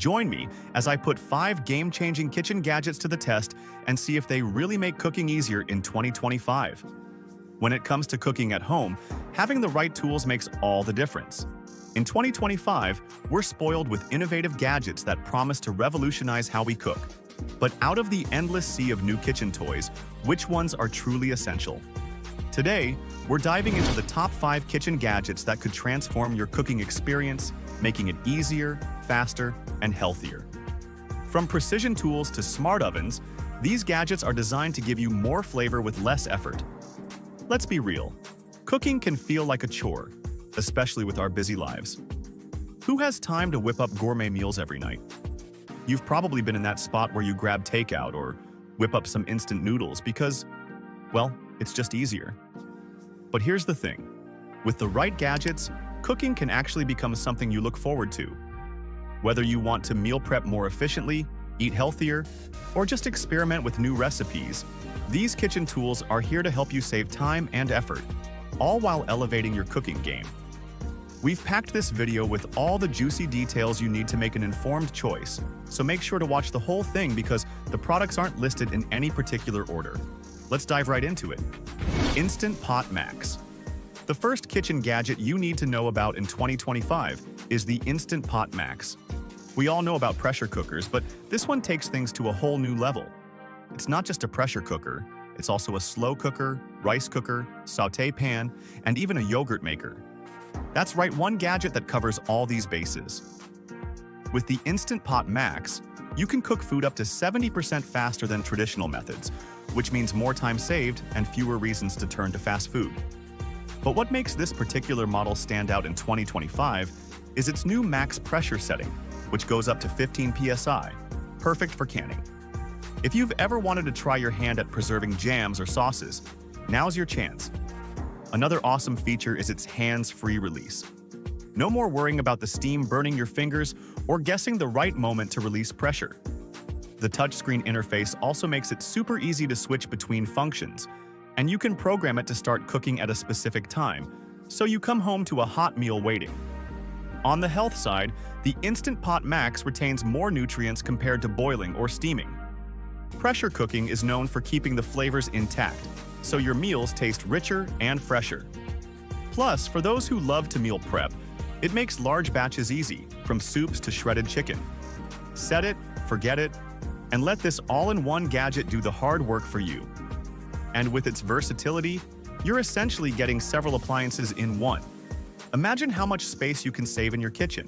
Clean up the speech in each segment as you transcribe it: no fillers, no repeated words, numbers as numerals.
Join me as I put 5 game-changing kitchen gadgets to the test and see if they really make cooking easier in 2025. When it comes to cooking at home, having the right tools makes all the difference. In 2025, we're spoiled with innovative gadgets that promise to revolutionize how we cook. But out of the endless sea of new kitchen toys, which ones are truly essential? Today, we're diving into the top 5 kitchen gadgets that could transform your cooking experience, making it easier, faster, and healthier. From precision tools to smart ovens, these gadgets are designed to give you more flavor with less effort. Let's be real. Cooking can feel like a chore, especially with our busy lives. Who has time to whip up gourmet meals every night? You've probably been in that spot where you grab takeout or whip up some instant noodles because, well, it's just easier. But here's the thing. With the right gadgets, cooking can actually become something you look forward to. Whether you want to meal prep more efficiently, eat healthier, or just experiment with new recipes, these kitchen tools are here to help you save time and effort, all while elevating your cooking game. We've packed this video with all the juicy details you need to make an informed choice, so make sure to watch the whole thing because the products aren't listed in any particular order. Let's dive right into it. InstantPot Max. The first kitchen gadget you need to know about in 2025 is the InstantPot Max. We all know about pressure cookers, but this one takes things to a whole new level. It's not just a pressure cooker, it's also a slow cooker, rice cooker, sauté pan, and even a yogurt maker. That's right, one gadget that covers all these bases. With the InstantPot Max, you can cook food up to 70% faster than traditional methods, which means more time saved and fewer reasons to turn to fast food. But what makes this particular model stand out in 2025 is its new max pressure setting, which goes up to 15 psi, perfect for canning. If you've ever wanted to try your hand at preserving jams or sauces, now's your chance. Another awesome feature is its hands-free release. No more worrying about the steam burning your fingers or guessing the right moment to release pressure. The touchscreen interface also makes it super easy to switch between functions, and you can program it to start cooking at a specific time, so you come home to a hot meal waiting. On the health side, the InstantPot Max retains more nutrients compared to boiling or steaming. Pressure cooking is known for keeping the flavors intact, so your meals taste richer and fresher. Plus, for those who love to meal prep, it makes large batches easy, from soups to shredded chicken. Set it, forget it, and let this all-in-one gadget do the hard work for you. And with its versatility, you're essentially getting several appliances in one. Imagine how much space you can save in your kitchen.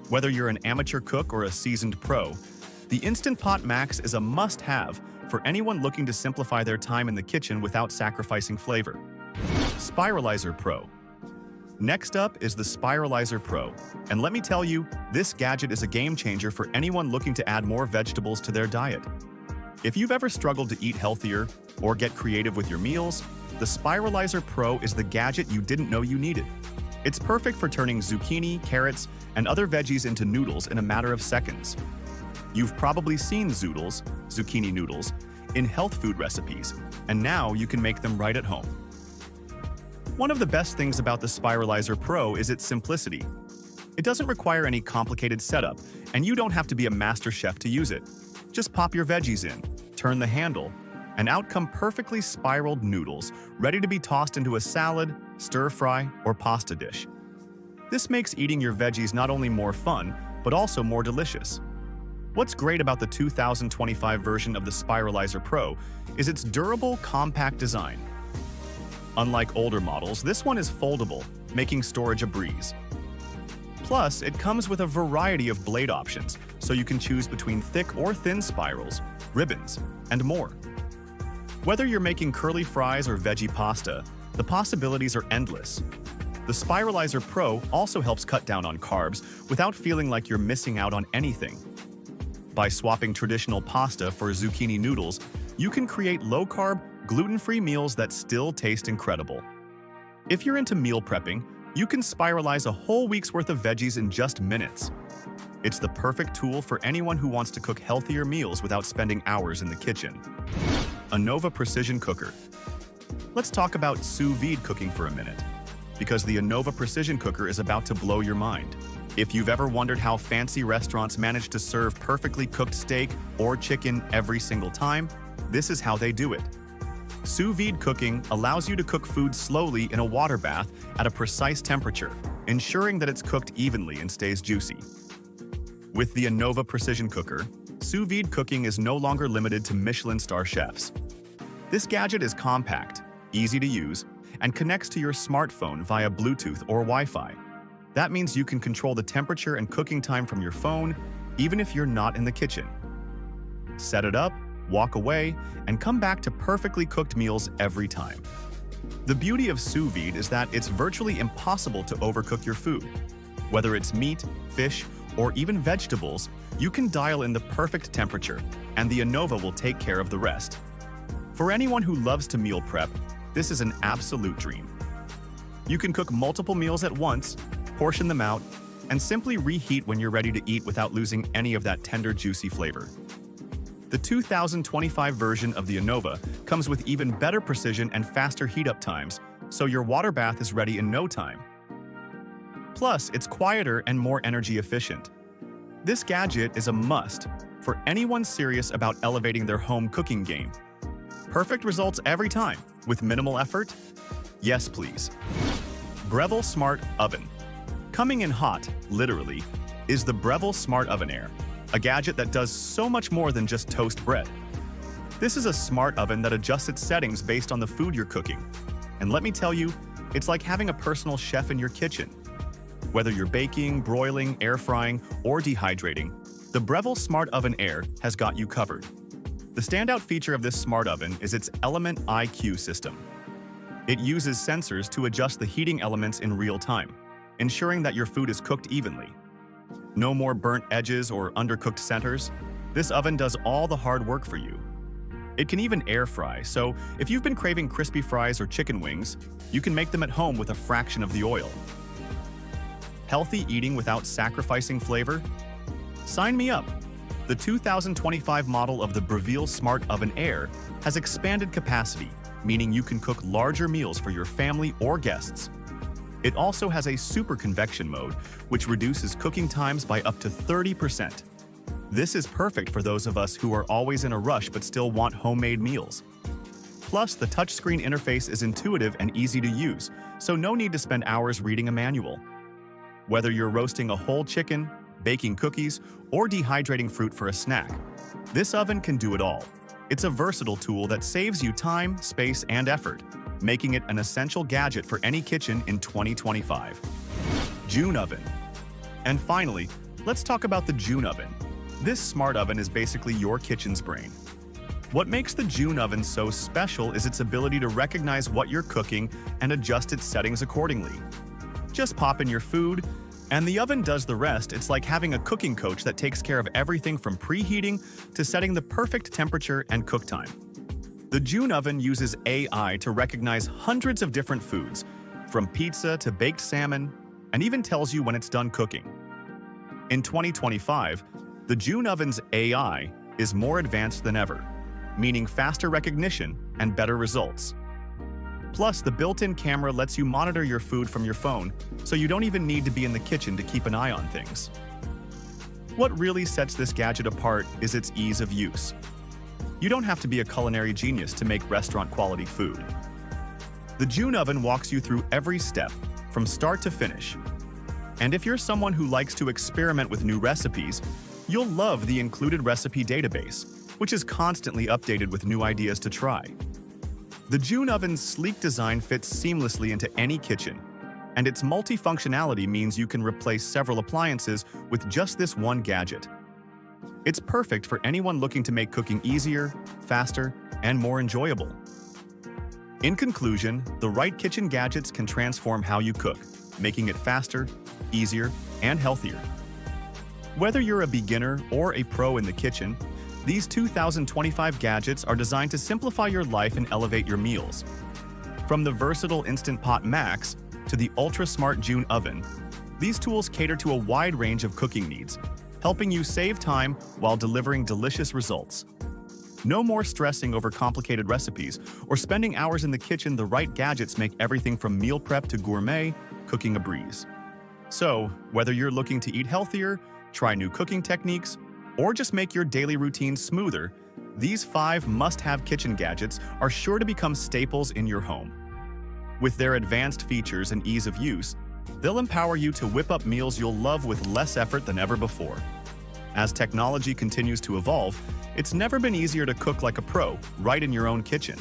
Whether you're an amateur cook or a seasoned pro, the InstantPot Max is a must-have for anyone looking to simplify their time in the kitchen without sacrificing flavor. Spiralizer Pro. Next up is the Spiralizer Pro, and let me tell you, this gadget is a game-changer for anyone looking to add more vegetables to their diet. If you've ever struggled to eat healthier or get creative with your meals, the Spiralizer Pro is the gadget you didn't know you needed. It's perfect for turning zucchini, carrots, and other veggies into noodles in a matter of seconds. You've probably seen zoodles, zucchini noodles, in health food recipes, and now you can make them right at home. One of the best things about the Spiralizer Pro is its simplicity. It doesn't require any complicated setup, and you don't have to be a master chef to use it. Just pop your veggies in, turn the handle, and out come perfectly spiraled noodles, ready to be tossed into a salad, stir-fry, or pasta dish. This makes eating your veggies not only more fun, but also more delicious. What's great about the 2025 version of the Spiralizer Pro is its durable, compact design. Unlike older models, this one is foldable, making storage a breeze. Plus, it comes with a variety of blade options, so you can choose between thick or thin spirals, ribbons, and more. Whether you're making curly fries or veggie pasta, the possibilities are endless. The Spiralizer Pro also helps cut down on carbs without feeling like you're missing out on anything. By swapping traditional pasta for zucchini noodles, you can create low-carb, gluten-free meals that still taste incredible. If you're into meal prepping, you can spiralize a whole week's worth of veggies in just minutes. It's the perfect tool for anyone who wants to cook healthier meals without spending hours in the kitchen. Anova Precision Cooker. Let's talk about sous vide cooking for a minute, because the Anova Precision Cooker is about to blow your mind. If you've ever wondered how fancy restaurants manage to serve perfectly cooked steak or chicken every single time, this is how they do it. Sous vide cooking allows you to cook food slowly in a water bath at a precise temperature, ensuring that it's cooked evenly and stays juicy. With the Anova precision cooker, sous vide cooking is no longer limited to Michelin star chefs. This gadget is compact, easy to use, and connects to your smartphone via Bluetooth or Wi-Fi. That means you can control the temperature and cooking time from your phone, even if you're not in the kitchen. Set it up, walk away, and come back to perfectly cooked meals every time. The beauty of sous vide is that it's virtually impossible to overcook your food. Whether it's meat, fish, or even vegetables, you can dial in the perfect temperature, and the Anova will take care of the rest. For anyone who loves to meal prep, this is an absolute dream. You can cook multiple meals at once, portion them out, and simply reheat when you're ready to eat without losing any of that tender, juicy flavor. The 2025 version of the Anova comes with even better precision and faster heat-up times, so your water bath is ready in no time. Plus, it's quieter and more energy efficient. This gadget is a must for anyone serious about elevating their home cooking game. Perfect results every time, with minimal effort? Yes, please. Breville Smart Oven. Coming in hot, literally, is the Breville Smart Oven Air, a gadget that does so much more than just toast bread. This is a smart oven that adjusts its settings based on the food you're cooking. And let me tell you, it's like having a personal chef in your kitchen. Whether you're baking, broiling, air frying, or dehydrating, the Breville Smart Oven Air has got you covered. The standout feature of this smart oven is its Element IQ system. It uses sensors to adjust the heating elements in real time, ensuring that your food is cooked evenly. No more burnt edges or undercooked centers. This oven does all the hard work for you. It can even air fry, so if you've been craving crispy fries or chicken wings, you can make them at home with a fraction of the oil. Healthy eating without sacrificing flavor? Sign me up! The 2025 model of the Breville Smart Oven Air has expanded capacity, meaning you can cook larger meals for your family or guests. It also has a super convection mode, which reduces cooking times by up to 30%. This is perfect for those of us who are always in a rush but still want homemade meals. Plus, the touchscreen interface is intuitive and easy to use, so no need to spend hours reading a manual. Whether you're roasting a whole chicken, baking cookies, or dehydrating fruit for a snack, this oven can do it all. It's a versatile tool that saves you time, space, and effort, making it an essential gadget for any kitchen in 2025. June Oven. And finally, let's talk about the June Oven. This smart oven is basically your kitchen's brain. What makes the June Oven so special is its ability to recognize what you're cooking and adjust its settings accordingly. Just pop in your food, and the oven does the rest. It's like having a cooking coach that takes care of everything from preheating to setting the perfect temperature and cook time. The June Oven uses AI to recognize hundreds of different foods, from pizza to baked salmon, and even tells you when it's done cooking. In 2025, the June Oven's AI is more advanced than ever, meaning faster recognition and better results. Plus, the built-in camera lets you monitor your food from your phone, so you don't even need to be in the kitchen to keep an eye on things. What really sets this gadget apart is its ease of use. You don't have to be a culinary genius to make restaurant-quality food. The June Oven walks you through every step, from start to finish. And if you're someone who likes to experiment with new recipes, you'll love the included recipe database, which is constantly updated with new ideas to try. The June Oven's sleek design fits seamlessly into any kitchen, and its multifunctionality means you can replace several appliances with just this one gadget. It's perfect for anyone looking to make cooking easier, faster, and more enjoyable. In conclusion, the right kitchen gadgets can transform how you cook, making it faster, easier, and healthier. Whether you're a beginner or a pro in the kitchen, these 2025 gadgets are designed to simplify your life and elevate your meals. From the versatile InstantPot Max to the ultra-smart June Oven, these tools cater to a wide range of cooking needs, helping you save time while delivering delicious results. No more stressing over complicated recipes or spending hours in the kitchen. The right gadgets make everything from meal prep to gourmet cooking a breeze. So, whether you're looking to eat healthier, try new cooking techniques, or just make your daily routine smoother, these 5 must-have kitchen gadgets are sure to become staples in your home. With their advanced features and ease of use, they'll empower you to whip up meals you'll love with less effort than ever before. As technology continues to evolve, it's never been easier to cook like a pro right in your own kitchen.